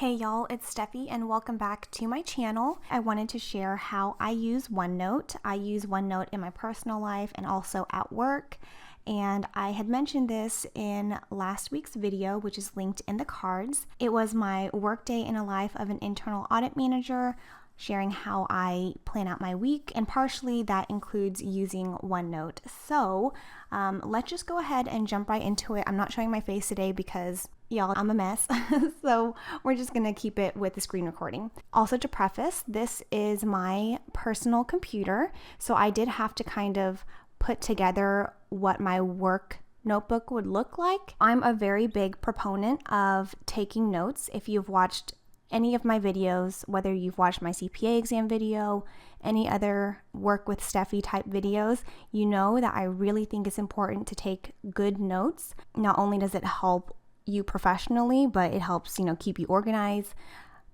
Hey y'all, it's Stephie and welcome back to my channel. I wanted to share how I use OneNote. I use OneNote in my personal life and also at work. And I had mentioned this in last week's video, which is linked in the cards. It was my workday in a life of an internal audit manager, sharing how I plan out my week, and partially that includes using OneNote. So let's just go ahead and jump right into it. I'm not showing my face today because y'all, I'm a mess. So we're just gonna keep it with the screen recording. Also, to preface, this is my personal computer, so I did have to kind of put together what my work notebook would look like. I'm a very big proponent of taking notes. If you've watched any of my videos, whether you've watched my CPA exam video, any other work with Stephie type videos, you know that I really think it's important to take good notes. Not only does it help you professionally, but it helps, keep you organized,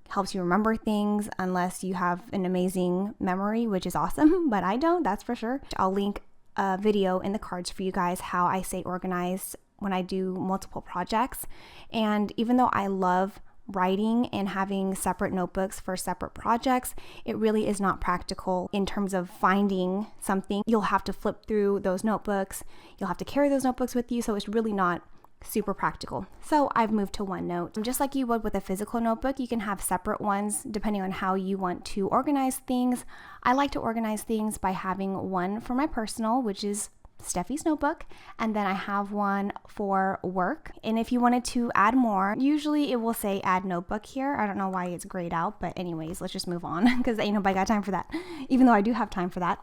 helps you remember things, unless you have an amazing memory, which is awesome, but I don't, that's for sure. I'll link a video in the cards for you guys how I stay organized when I do multiple projects. And even though I love writing and having separate notebooks for separate projects, it really is not practical in terms of finding something. You'll have to flip through those notebooks, you'll have to carry those notebooks with you, so it's really not super practical. So I've moved to OneNote. Just like you would with a physical notebook, you can have separate ones depending on how you want to organize things. I like to organize things by having one for my personal, which is Stephie's notebook, and then I have one for work. And if you wanted to add more, usually it will say add notebook here. I don't know why it's grayed out, but anyways, let's just move on because ain't nobody got time for that, even though I do have time for that.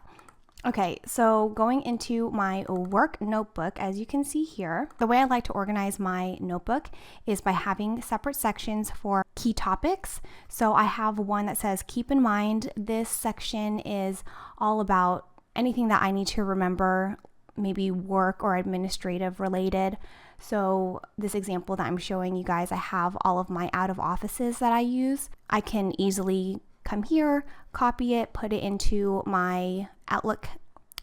Okay, so going into my work notebook, as you can see here, the way I like to organize my notebook is by having separate sections for key topics. So I have one that says, keep in mind, this section is all about anything that I need to remember, maybe work or administrative related. So this example that I'm showing you guys, I have all of my out of offices that I use. I can easily come here, copy it, put it into my Outlook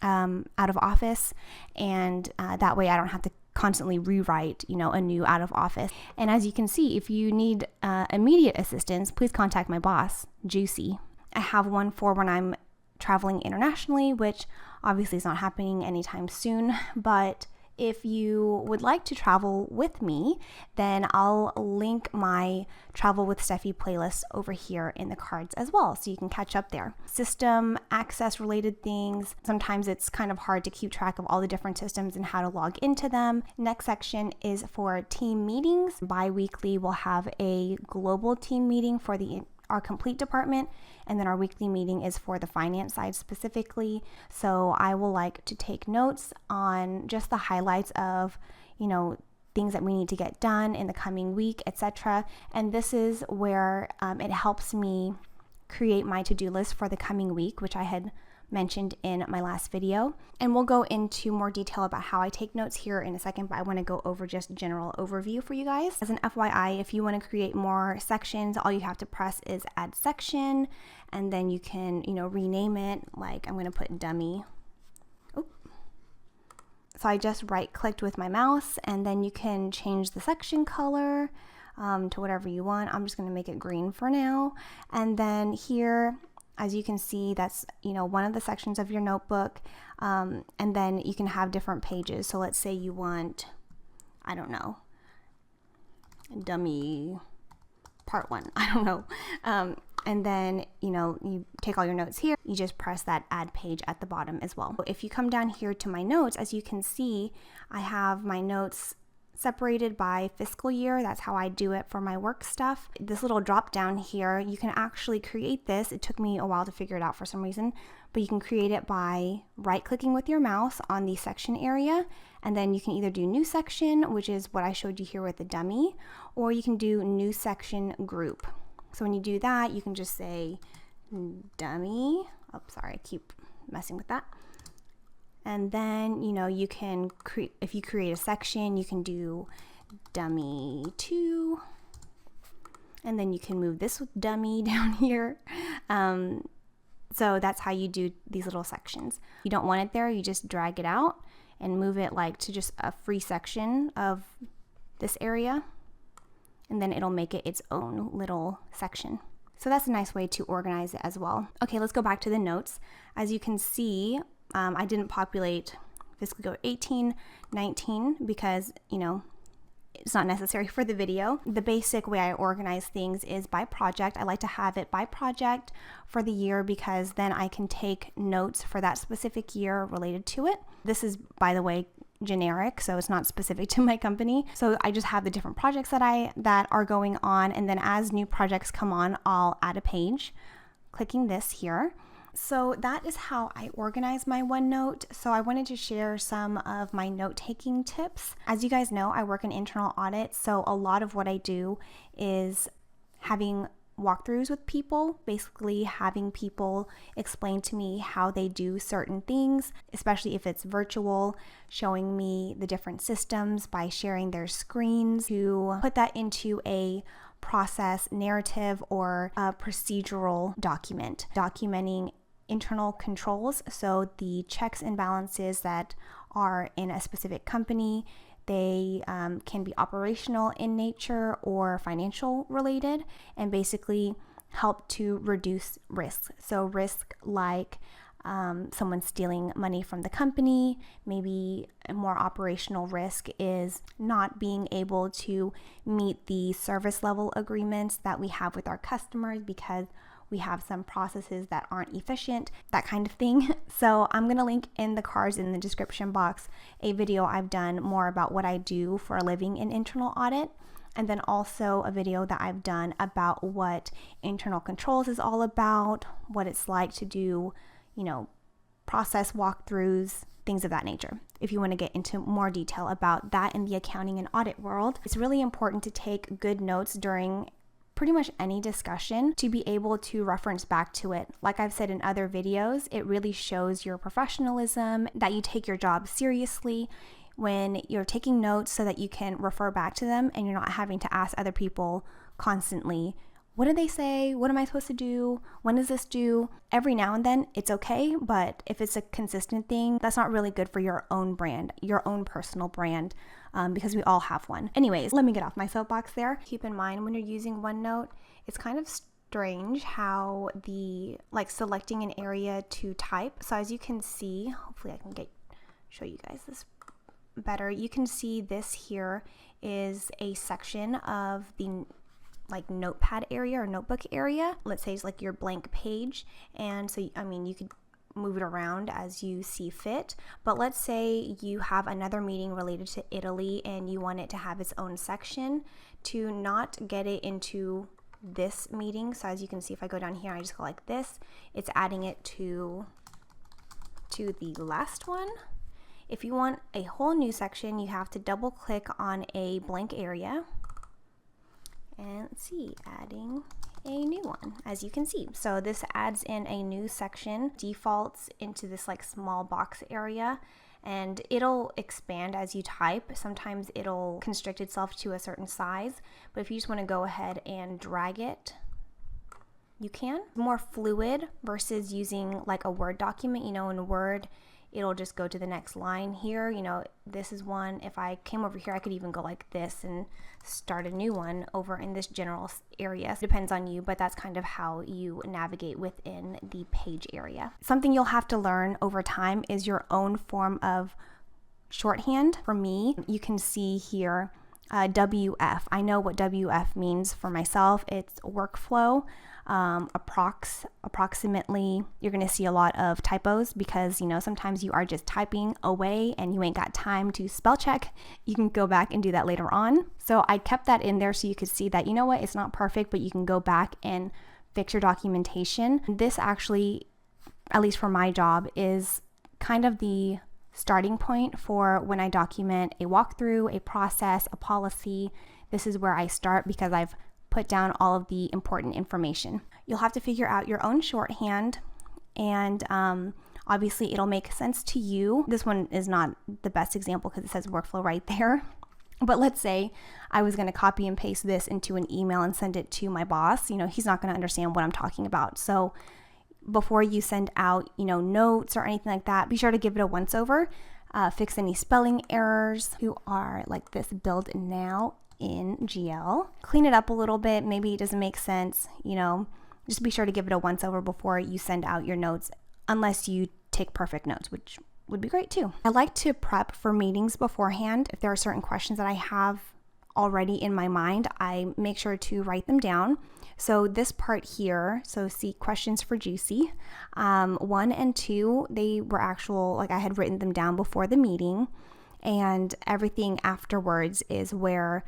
out of office, and that way I don't have to constantly rewrite, a new out of office. And as you can see, if you need immediate assistance, please contact my boss, Juicy. I have one for when I'm traveling internationally, which obviously is not happening anytime soon, but if you would like to travel with me, then I'll link my Travel with Stephie playlist over here in the cards as well, so you can catch up there. System access related things. Sometimes it's kind of hard to keep track of all the different systems and how to log into them. Next section is for team meetings. Bi-weekly, we'll have a global team meeting for our complete department, and then our weekly meeting is for the finance side specifically. So I will like to take notes on just the highlights of, things that we need to get done in the coming week, etc. And this is where it helps me create my to-do list for the coming week, which I had mentioned in my last video. And we'll go into more detail about how I take notes here in a second, but I want to go over just general overview for you guys. As an FYI, if you want to create more sections, all you have to press is add section, and then you can, rename it. Like I'm going to put dummy. So I just right clicked with my mouse, and then you can change the section color to whatever you want. I'm just going to make it green for now. And then here, as you can see, that's, one of the sections of your notebook. And then you can have different pages. So let's say you want, I don't know, dummy part 1, I don't know. And then, you take all your notes here, you just press that add page at the bottom as well. If you come down here to my notes, as you can see, I have my notes separated by fiscal year. That's how I do it for my work stuff. This little drop down here, you can actually create this. It took me a while to figure it out for some reason, but you can create it by right clicking with your mouse on the section area, and then you can either do new section, which is what I showed you here with the dummy, or you can do new section group. So when you do that, you can just say dummy. Oh, sorry, I keep messing with that. And then, you can create, if you create a section, you can do dummy 2. And then you can move this dummy down here. So that's how you do these little sections. If you don't want it there, you just drag it out and move it like to just a free section of this area. and then it'll make it its own little section. So that's a nice way to organize it as well. Okay, let's go back to the notes. As you can see, I didn't populate fiscal year 18, 19 because, it's not necessary for the video. The basic way I organize things is by project. I like to have it by project for the year because then I can take notes for that specific year related to it. This is, by the way, generic, so it's not specific to my company. So I just have the different projects that are going on, and then as new projects come on, I'll add a page, clicking this here. So that is how I organize my OneNote. So I wanted to share some of my note-taking tips. As you guys know, I work in internal audit, so a lot of what I do is having walkthroughs with people, basically having people explain to me how they do certain things, especially if it's virtual, showing me the different systems by sharing their screens to put that into a process narrative or a procedural document, documenting internal controls, so the checks and balances that are in a specific company. They can be operational in nature or financial related, and basically help to reduce risks. So risk like someone stealing money from the company. Maybe a more operational risk is not being able to meet the service level agreements that we have with our customers because we have some processes that aren't efficient, that kind of thing. So I'm going to link in the cards in the description box a video I've done more about what I do for a living in internal audit, and then also a video that I've done about what internal controls is all about, what it's like to do, process walkthroughs, things of that nature. If you want to get into more detail about that in the accounting and audit world, it's really important to take good notes during pretty much any discussion to be able to reference back to it. Like I've said in other videos, it really shows your professionalism, that you take your job seriously when you're taking notes so that you can refer back to them and you're not having to ask other people constantly, what did they say? What am I supposed to do? When is this due? Every now and then it's okay, but if it's a consistent thing, that's not really good for your own brand, your own personal brand, because we all have one. Anyways, let me get off my soapbox there. Keep in mind when you're using OneNote, it's kind of strange how selecting an area to type. So as you can see, hopefully I can show you guys this better. You can see this here is a section of the notepad area or notebook area. Let's say it's like your blank page, and so you could move it around as you see fit. But let's say you have another meeting related to Italy and you want it to have its own section to not get it into this meeting. So as you can see, if I go down here, I just go like this, it's adding it to the last one. If you want a whole new section, you have to double click on a blank area. And let's see, adding a new one, as you can see. So this adds in a new section, defaults into this small box area, and it'll expand as you type. Sometimes it'll constrict itself to a certain size, but if you just want to go ahead and drag it, you can. More fluid versus using a Word document. In Word, it'll just go to the next line here. This is one. If I came over here, I could even go like this and start a new one over in this general area. It depends on you, but that's kind of how you navigate within the page area. Something you'll have to learn over time is your own form of shorthand. For me, you can see here WF. I know what WF means for myself. It's workflow. Approximately, you're going to see a lot of typos because, sometimes you are just typing away and you ain't got time to spell check. You can go back and do that later on. So I kept that in there so you could see that, it's not perfect, but you can go back and fix your documentation. This actually, at least for my job, is kind of the starting point for when I document a walkthrough, a process, a policy. This is where I start because I've put down all of the important information. You'll have to figure out your own shorthand, and obviously it'll make sense to you. This one is not the best example because it says workflow right there. But let's say I was going to copy and paste this into an email and send it to my boss. He's not going to understand what I'm talking about. So before you send out, notes or anything like that, be sure to give it a once over. Fix any spelling errors who are like this build now in GL. Clean it up a little bit. Maybe it doesn't make sense, just be sure to give it a once over before you send out your notes, unless you take perfect notes, which would be great too. I like to prep for meetings beforehand. If there are certain questions that I have already in my mind, I make sure to write them down. So this part here, so see questions for Juicy, 1 and 2, they were actual, like I had written them down before the meeting, and everything afterwards is where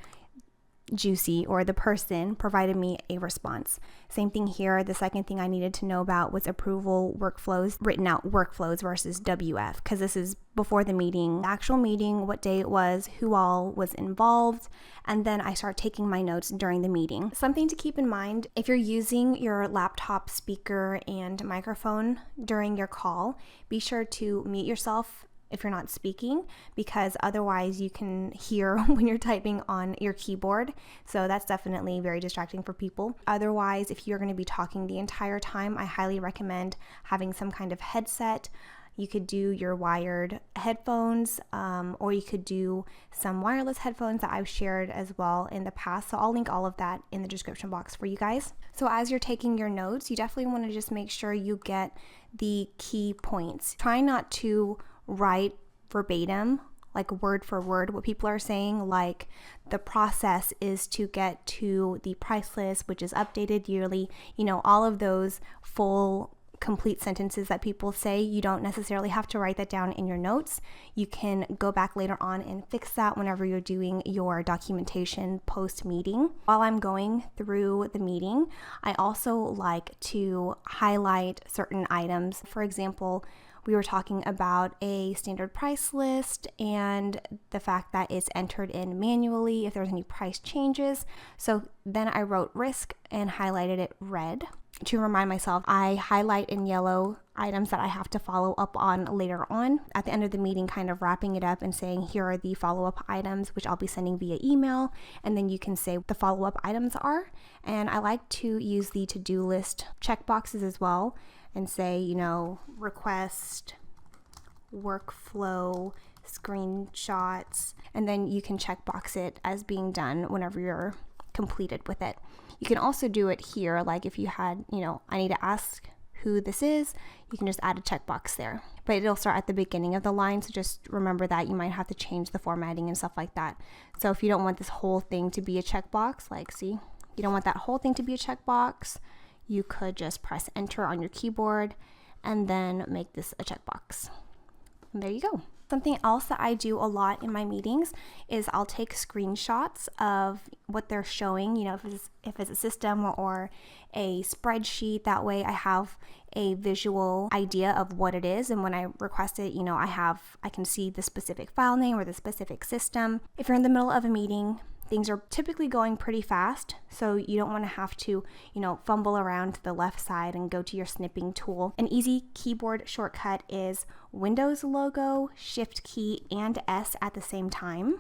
Juicy or the person provided me a response. Same thing here. The second thing I needed to know about was approval workflows, written out workflows versus WF, because this is before the meeting, the actual meeting, what day it was, who all was involved, and then I start taking my notes during the meeting. Something to keep in mind, if you're using your laptop speaker and microphone during your call, be sure to mute yourself if you're not speaking, because otherwise you can hear when you're typing on your keyboard. So that's definitely very distracting for people. Otherwise, if you're going to be talking the entire time, I highly recommend having some kind of headset. You could do your wired headphones, or you could do some wireless headphones that I've shared as well in the past. So I'll link all of that in the description box for you guys. So as you're taking your notes, you definitely want to just make sure you get the key points. Try not to write verbatim, like word for word, what people are saying, like the process is to get to the price list, which is updated yearly. All of those full complete sentences that people say, you don't necessarily have to write that down in your notes. You can go back later on and fix that whenever you're doing your documentation post meeting. While I'm going through the meeting, I also like to highlight certain items. For example, we were talking about a standard price list and the fact that it's entered in manually if there's any price changes. So then I wrote risk and highlighted it red. To remind myself, I highlight in yellow items that I have to follow up on later on at the end of the meeting, kind of wrapping it up and saying, here are the follow-up items, which I'll be sending via email. And then you can say what the follow-up items are. And I like to use the to-do list checkboxes as well and say, request, workflow, screenshots, and then you can checkbox it as being done whenever you're completed with it. You can also do it here, like if you had, I need to ask who this is, you can just add a checkbox there. But it'll start at the beginning of the line, so just remember that you might have to change the formatting and stuff like that. So if you don't want this whole thing to be a checkbox, you don't want that whole thing to be a checkbox, you could just press enter on your keyboard and then make this a checkbox. And there you go. Something else that I do a lot in my meetings is I'll take screenshots of what they're showing, if it's a system or a spreadsheet. That way I have a visual idea of what it is, and when I request it, I can see the specific file name or the specific system. If you're in the middle of a meeting, things are typically going pretty fast, so you don't want to have to, fumble around to the left side and go to your snipping tool. An easy keyboard shortcut is Windows logo, Shift key, and S at the same time.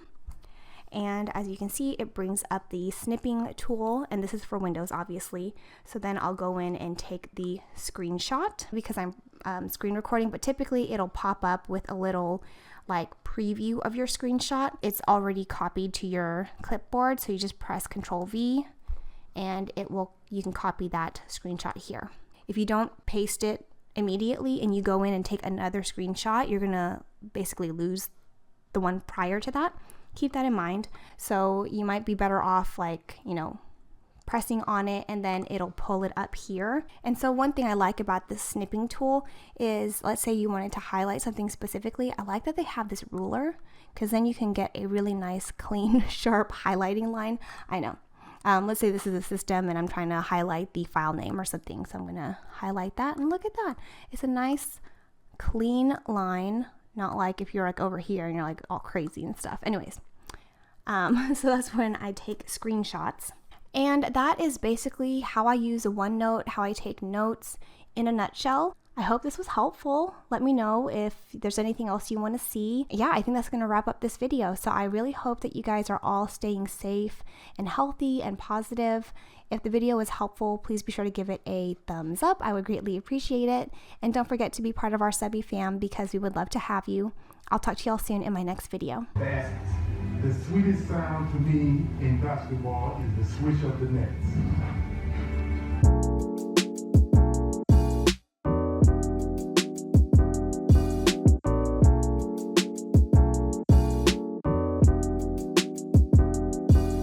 And as you can see, it brings up the snipping tool, and this is for Windows, obviously. So then I'll go in and take the screenshot because I'm screen recording, but typically it'll pop up with a little preview of your screenshot. It's already copied to your clipboard, so you just press Control V and you can copy that screenshot here. If you don't paste it immediately and you go in and take another screenshot, you're gonna basically lose the one prior to that. Keep that in mind. So you might be better off pressing on it and then it'll pull it up here. And so one thing I like about this snipping tool is, let's say you wanted to highlight something specifically, I like that they have this ruler, because then you can get a really nice, clean, sharp highlighting line. I know. Let's say this is a system and I'm trying to highlight the file name or something. So I'm gonna highlight that, and look at that. It's a nice, clean line, not like if you're over here and you're all crazy and stuff. Anyways, so that's when I take screenshots. And that is basically how I use a OneNote, how I take notes in a nutshell. I hope this was helpful. Let me know if there's anything else you want to see. Yeah, I think that's going to wrap up this video. So I really hope that you guys are all staying safe and healthy and positive. If the video was helpful, please be sure to give it a thumbs up. I would greatly appreciate it. And don't forget to be part of our Stephie fam, because we would love to have you. I'll talk to y'all soon in my next video. The sweetest sound to me in basketball is the swish of the nets.